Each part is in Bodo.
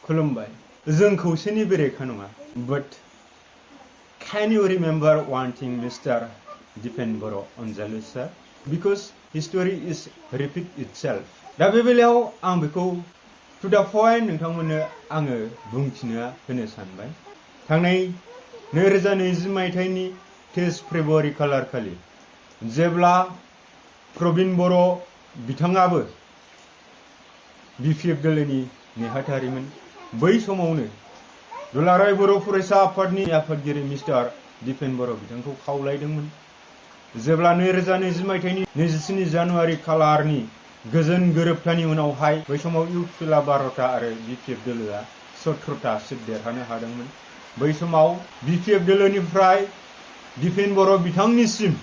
खुलुमबाय जों खौसेनि बेरेखा नङा but can you remember one thing Mr. Dipen Boro Anjalu sir because history is repeat itself दा बे बेलायाव आं बेखौ to the point नोंथांमोननो आङो बुंथिनो होनो सानबाय थांनाय 2020 मायथाइनि 23 फेब्रुवारि खालार खालि जेब्ला प्रबिन बर' बिथाङाबो बिपिएफ दोलोनि नेहाथारिमोन बै समावनो दुलाराय बर' फरायसा आफादनि आफादगिरि मिस्टार दिपेन बर' बिथांखौ खावलायदोंमोन जेब्ला 2020 मायथाइनि 27 जानुवारि खालारनि गोजोन गोरोबथानि उनावहाय बै समाव इउपिएलआ 12टा आरो बिपिएफ दोलोआ 17टा सिट देरहानो हादोंमोन बै समाव बिपिएफ दोलोनिफ्राय दिपेन बर' बिथांनिसिम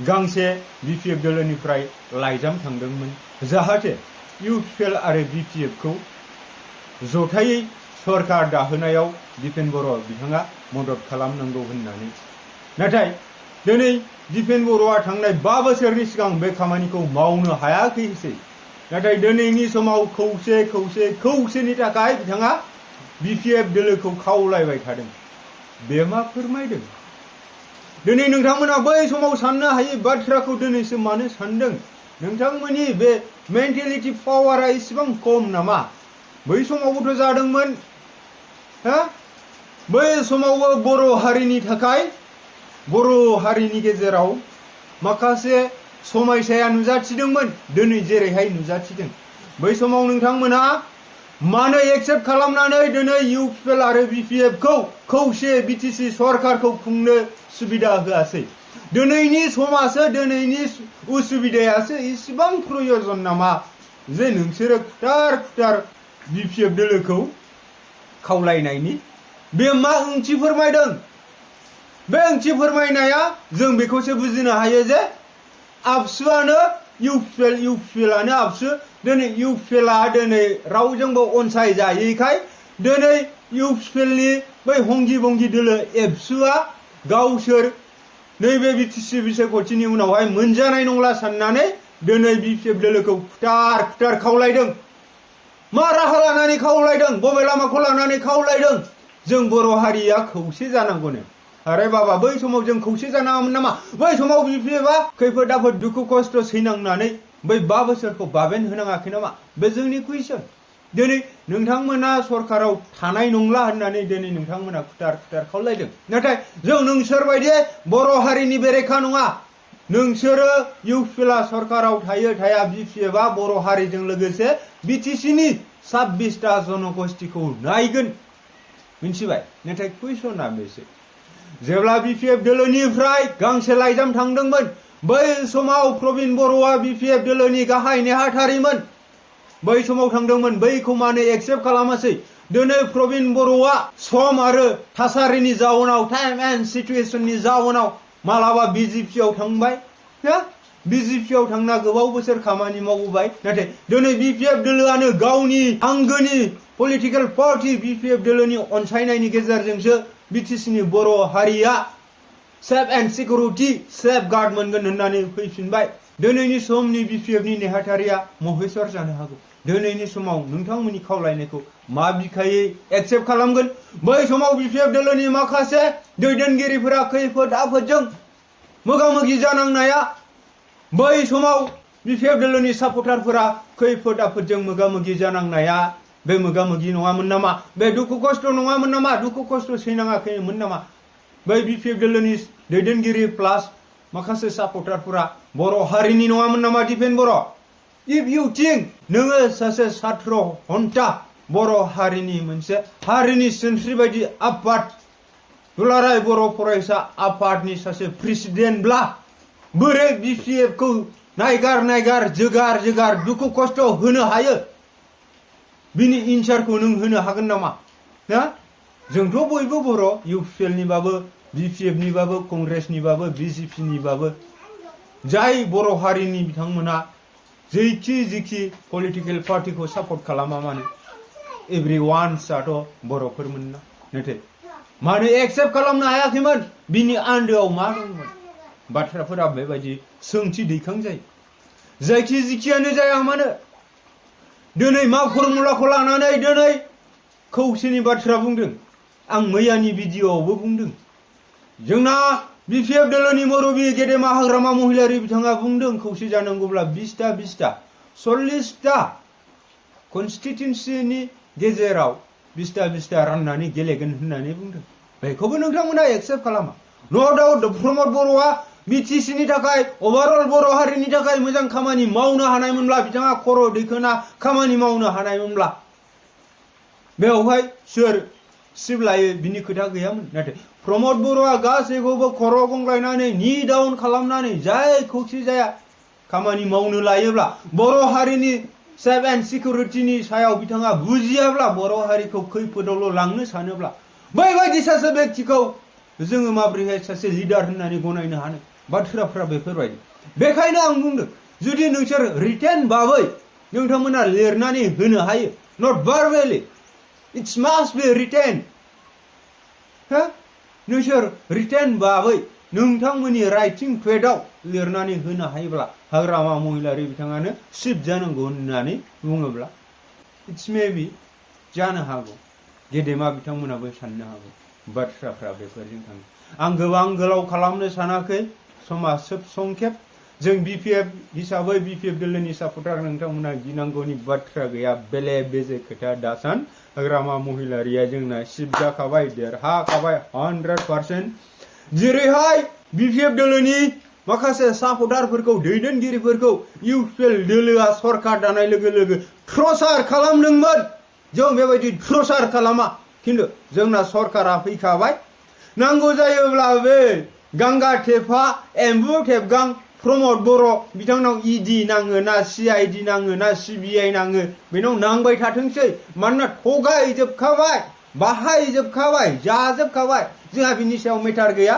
गांसे बिपिएफ दोलोनिफ्राय लाइजाम थांदोंमोन जाहाथे इउपिएल आरो बिपिएफ खौ जथायै सरकार दाहोनायाव दिपेन बर' बिथाङा मदद खालामनांगौ होननानै नाथाय दिनै दिपेन बर'आ थांनाय 5 बोसोरनि सिगां बे खामानिखौ मावनो हायाखैसै नाथाय दिनैनि समाव खौसेनि थाखाय बिथाङा बिपिएफ दोलोखौ खावलायबाय थादों बे मा फोरमायदों दिनै नोंथांमोना बै समाव साननो हायै बाथ्राखौ दिनैसो मानो सानदों नोंथांमोननि बे मेन्टेलिटी पावारा इसेबां खम नामा बै समावबोथ' जादोंमोन हा बै समावबो बर' हारिनि थाखाय बर' हारिनि गेजेराव माखासे समायसाया नुजाथिदोंमोन दिनै जेरैहाय नुजाथिदों बै समाव नोंथांमोना मानो एक्सेप्ट खालामनानै दिनै इउपिएल आरो बिपिएफ खौ खौसे बिटिसि सरकारखौ खुंनो सुबिदा होआसै दिनैनि समासो दिनैनि उसुबिदायासो इसेबां प्रयोजन नामा जे नोंसोरो खुथार बिपिएफ दोलोखौ खावलायनायनि बे मा ओंथि फोरमायदों बे ओंथि फोरमायनाया जों बेखौसो बुजिनो हायो जे आबसुआनो इउपिएलआनो आबसु दिनै इउपिएलआ दिनै रावजोंबो अनसायजायैखाय दिनै इउपिएलनि बै हंगि बंगि दोलो एबसुआ गावसोर नैबे बिटिसि बिसायख'थिनि उनावहाय मोनजानाय नंला साननानै दिनै बिपिएफ दोलोखौ खुथार खावलायदों मा राहा लानानै खावलायदों बबे लामाखौ लानानै खावलायदों जों बर' हारिया खौसे जानांगौनो आरे बाबा बै समाव जों खौसे जानाङामोन नामा बै समाव बिपिएफआ खैफोद आफोद दुखु खस्थ' सैनांनानै बै 5 बोसोरखौ बाबेन होनाङाखै नामा बे जोंनि कुइसन दिनै नोंथांमोना सरकाराव थानाय नंला होननानै दिनै नोंथांमोना खुथार खावलायदों नाथाय जों नोंसोरबायदि बर' हारिनि बेरेखा नङा नोंसोरो इउपिएलआ सरकाराव थाया बिपिएफआ बर' हारिजों लोगोसे बिटिसिनि 26टा जनगोष्ठीखौ नायगोन मिथिबाय नाथाय कुइसना बेसो जेब्ला बिपिएफ दोलोनिफ्राय गांसे लाइजाम थांदोंमोन बै समाव प्रबिन बर'आ बिपिएफ दोलोनि गाहाय नेहाथारिमोन बै समाव थांदोंमोन बैखौ मानो एक्सेप्ट खालामासै दिनै प्रबिन बर'आ सम आरो थासारिनि जाउनाव टाइम एन्ड सिचुएशननि जाउनाव मालाबा बिजेपिआव थांबाय बिजेपिआव थांना गोबाव बोसोर खामानि मावबाय नाथाय दिनै बिपिएफ दोलोआनो गावनि आंगोनि पलिटिकेल पार्टी बिपिएफ दोलोनि अनसायनायनि गेजेरजोंसो बिटिसिनि बर' हारिया safe and security safe guard मोनगोन होननानै फैफिनबाय दिनैनि समनि बिपिएफनि नेहाथारिया महेश्वर जानो हागौ दिनैनि समाव नोंथांमोननि खावलायनायखौ मा बिखायै एक्सेप्ट खालामगोन बै समाव बिपिएफ दोलोनि माखासे दैदेनगिरिफोरा खैफोद आफोदजों मोगा-मोगि जानांनाया बै समाव बिपिएफ दोलोनि सापर्टारफोरा खैफोद आफोदजों मोगा-मोगि जानांनाया बे मोगा-मोगि नङामोन नामा बे दुखु खस्थ' नङामोन नामा दुखु खस्थ' सैनाङाखैमोन नामा बै बिपिएफ दोलोनि दैदेनगिरि प्लास माखासे सापर्टारफोरा बर' हारिनि नङामोन नामा दिपेन बर' इफ इउ थिंक नोङो सासे छात्र हन्ता बर' हारिनि मोनसे हारिनि सिनस्रि बायदि आफाद दुलाराय बर' फरायसा आफादनि सासे प्रेसिडेन्टब्ला बोरै बिपिएफ खौ नायगार जोगार दुखु खस्थ' होनो हायो बिनि एन्सारखौ नों होनो हागोन नामा जोंथ' बयबो बर' इउपिएलनिबाबो बिपिएफनिबाबो कंग्रेसनिबाबो बिजेपिनिबाबो जाय बर' हारिनि बिथांमोना जेखि पलिटिकेल पार्टीखौ सापर्ट खालामा मानो एभ्रिवान्सआथ' बर'फोरमोन ना नाथाय मानो एक्सेप्ट खालामनो हायाखैमोन बिनि आन्दोआव मा दंमोन बाथ्राफोरा बेबायदि सोंथि दैखांजायो जायखियानो जाया मानो दिनै मा फर्मुलाखौ लानानै दिनै खौसेनि बाथ्रा बुंदों आं मैयानि भिडिअआवबो बुंदों जोंना बिपिएफ दोलोनि मुरब्बी गेदेमा हाग्रामा महिलारि बिथाङा बुंदों खौसे जानांगौब्ला 20टा 40टा कनस्टिट्युन्सिनि गेजेराव 20टा राननानै गेलेगोन होननानै बुंदों बेखौबो नोंथांमोना एक्सेप्ट खालामा नो डाउट प्रमद बर'आ बिटिसिनि थाखाय ओभारअल बर' हारिनि थाखाय मोजां खामानि मावनो हानायमोनब्ला बिथाङा खर' दैखोना खामानि मावनो हानायमोनब्ला बेवहाय सोर सिब्लायो बिनि खोथा गैयामोन नाथाय प्रमद बर'आ गासैखौबो खर' गंग्लायनानै नि डाउन खालामनानै जाय खौसे जाया खामानि मावनो लायोब्ला बर' हारिनि सेफ एन्ड सिकिउरिटिनि सायाव बिथाङा बुजियाब्ला बर' हारिखौ खैफोदावल' लांनो सानोब्ला बैबायदि सासे व्यक्तिखौ जोङो माबोरैहाय सासे लिडार होननानै गनायनो हानो बाथ्राफ्रा बेफोरबायदि बेखायनो आं बुंदों जुदि नोंसोर रिटेन बाबै नोंथांमोना लिरनानै होनो हायो नट भार्बेलि इट्स मास्ट बी रिटेन हो नोंसोर रिटेन बाबै नोंथांमोननि राइटिं पेडआव लिरनानै होनो हायोब्ला हाग्रामा महिलारि बिथाङानो चिफ जानांगौ होननानै बुङोब्ला इट्स मे बि जानो हागौ गेदेमा बिथांमोनाबो साननो हागौ बाथ्राफ्रा बेफोरजों थाङो आं गोबां गोलाव खालामनो सानाखै समा संखेब जों बिपिएफ हिसाबै बिपिएफ दोलोनि सापर्टार नोंथांमोना गिनांगौनि बाथ्रा गैया बेले बेजे खोथा दासान हाग्रामा महिलारिया जोंना चिफ जाखाबाय देरहाखाबाय 100% जेरैहाय बिपिएफ दोलोनि माखासे सापर्टारफोरखौ दैदेनगिरिफोरखौ इउपिएल दोलोआ सरकार दानाय लोगो लोगो प्रसार खालामदोंमोन जों बेबायदि प्रसार खालामा खिन्थु जोंना सरकारा फैखाबाय नांगौ जायोब्ला बे गांगा थेफा एम्बु थेबगां प्रमद बर' बिथांनाव इडि नाङो ना सिआइडि नाङो ना सिबिआइ नाङो बेनाव नांबाय थाथोंसै मानोना थगायजोबखाबाय बाहायजोबखाबाय जाजोबखाबाय जोंहा बिनि सायाव मेटार गैया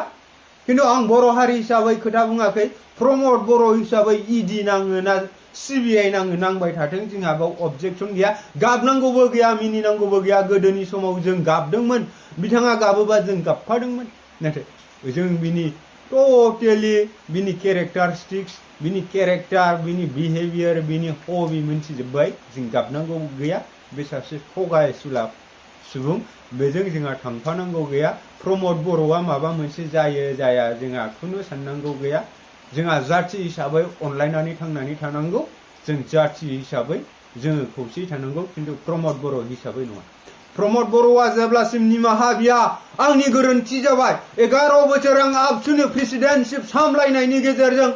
खिन्थु आं बर' हारि हिसाबै खोथा बुङाखै प्रमद बर' हिसाबै इडि नाङो ना सिबिआइ नाङो नांबाय थाथों जोंहा बाव अबजेक्सन गैया गाबनांगौबो गैया मिनिनांगौबो गैया गोदोनि समाव जों गाबदोंमोन बिथाङा गाबोबा जों गाबफादोंमोन नाथाय जों बिनि टटेलि बिनि केरेक्टारिस्टिक्स बिनि केरेक्टार बिनि बिहेवियार बिनि हबि मोनथिजोब्बाय जों गाबनांगौ गैया बे सासे थगायसुला सुबुं बेजों जोंहा थांफानांगौ गैया प्रमद बर'आ माबा मोनसे जायो जाया जोंहा खुनु साननांगौ गैया जोंहा जाथि हिसाबै अनलायनानै थांनानै थानांगौ जों जाथि हिसाबै जोङो खौसेयै थानांगौ खिन्थु प्रमद बर' हिसाबै नङा प्रमद बर'आ जेब्लासिम निमाहा बिया आंनि गोरोन्थि जाबाय 11 बोसोर आं आबसुनि प्रेसिडेन्टशिप सामलायनायनि गेजेरजों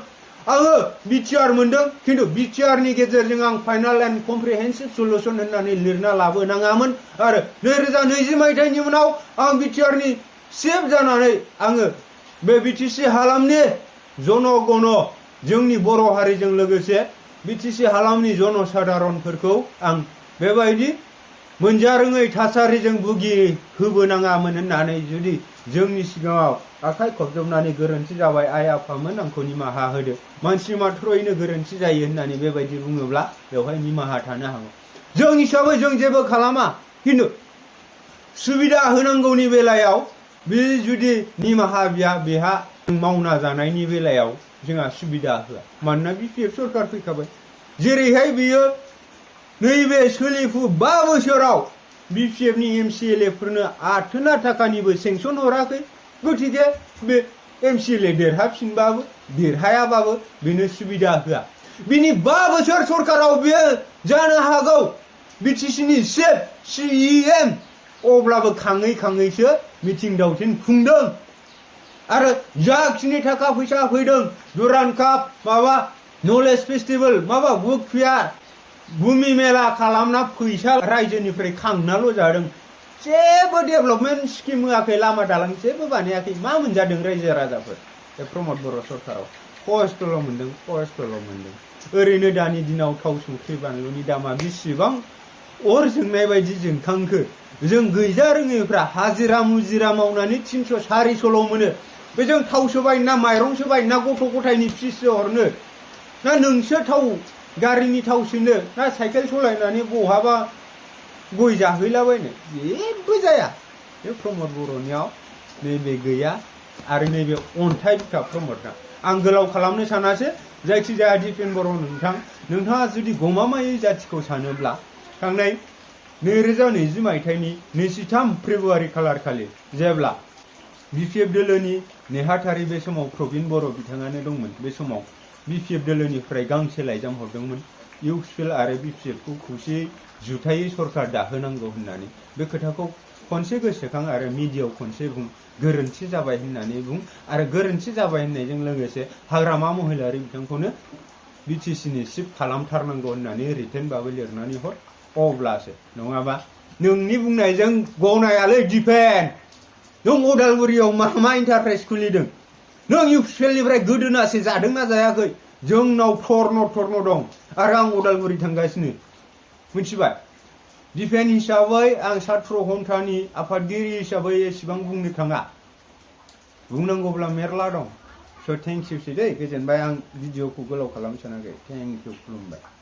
आङो बिटिआर मोनदों खिन्थु बिटिआरनि गेजेरजों आं फाइनाल एन्ड कमप्रिहेन्सिभ सल्युसन होननानै लिरना लाबोनाङामोन आरो 2020 मायथाइनि उनाव आं बिटिआरनि चिफ जानानै आङो बे बिटिसि हालामनि जनगण जोंनि बर' हारिजों लोगोसे बिटिसि हालामनि जनसाधारनफोरखौ आं बेबायदि मोनजारोङै थासारिजों भुगि होबोनाङामोन होननानै जुदि जोंनि सिगाङाव आखाइ खबजबनानै गोरोन्थि जाबाय आइ आफामोन आंखौ निमाहा होदो मानसि मात्र'यैनो गोरोन्थि जायो होननानै बेबायदि बुङोब्ला बेवहाय निमाहा थानो हागौ जों हिसाबै जों जेबो खालामा खिन्थु सुबिदा होनांगौनि बेलायाव बे जुदि निमाहा बिया बेहा मावना जानायनि बेलायाव जोंहा सुबिदा होआ मानोना बिपिएफ सरकार फैखाबाय जेरैहाय बियो नैबे सोलिफु 5 बोसोराव बिपिएफनि एमसिएलएफोरनो आथोना थाखानिबो सेंसन हराखै गथिखे बे एमसिएलए देरहाफिनबाबो देरहायाबाबो बेनो सुबिदा होआ बिनि 5 बोसोर सरकाराव बियो जानो हागौ बिटिसिनि चिफ सिइएम अब्लाबो खाङै खाङैसो मिटिं दावथिं खुंदों आरो जाखिनि थाखा फैसा फैदों दुरान काप माबा नलेज फेस्टिभेल माबा बुक फेयार भुमि मेला खालामना फैसा रायजोनिफ्राय खांनाल' जादों जेबो डेभेलपमेन्ट स्किम होआखै लामा दालां जेबो बानायाखै मा मोनजादों रायजो राजाफोर बे प्रमद बर' सरकाराव खस्थ'ल' मोनदों ओरैनो दानि दिनाव थाव संख्रि बानलुनि दामा बेसेबां अर जोंनाय बायदि जोंखांखो जों गैजा रोङैफ्रा हाजिरा मुजिरा मावनानै 300 400ल' मोनो बेजों थावसो बायनो ना माइरंसो बायनो ना गथ' गथायनि फिससो हरनो ना नोंसो थाव गारिनि थाव सोनो ना साइकेल सालायनानै बहाबा गय जाहैलाबायनो जेबो जाया बे प्रमद बर'नियाव नैबे गैया आरो नैबे अन्थाइ बिखा प्रमदना आं गोलाव खालामनो सानासै जायखिजाया दिपेन बर' नोंथाङा जुदि गमामायै जाथिखौ सानोब्ला थांनाय 2020 मायथाइनि 23 फेब्रुवारि खालार खालि जेब्ला BPF दोलोनि नेहाथारि बे समाव प्रबिन बर' बिथाङानो दंमोन। बे समाव BPF दोलोनिफ्राय गांसे लाइजाम हरदोंमोन UPL आरो BPF खौ खौसेयै जुथायै सरखार दाहोनांगौ होननानै। बे खोथाखौ खनसे गोसोखां आरो मिडियायाव खनसे बुं, गोरोन्थि जाबाय होननानै बुं आरो गोरोन्थि जाबाय होननायजों लोगोसे हाग्रामा महिलारि बिथांखौनो BTC नि चिफ खालामथारनांगौ होननानै रिटेनबाबो लिरनानै हर, अब्लासो। नङाबा नोंनि बुंनायजों गनायालै दिपेन। नों उदालगुरियाव मा इन्टारप्राइज खुलिदों? नों UPL निफ्राय गोदोनासो जादोंना जायाखै? जोंनाव थर्न दं आरो आं उदालगुरि थांगासिनो, मिथिबाय? दिपेन हिसाबै आं सात्र हन्थानि आफादगिरि हिसाबै एसेबां बुंनो थाङा, बुंनांगौब्ला मेरला दं। स' थेंक इउ सै दै, गोजोनबाय। आं भिडिअखौ गोलाव खालामनो सानाखै। थेंक इउ, खुलुमबाय।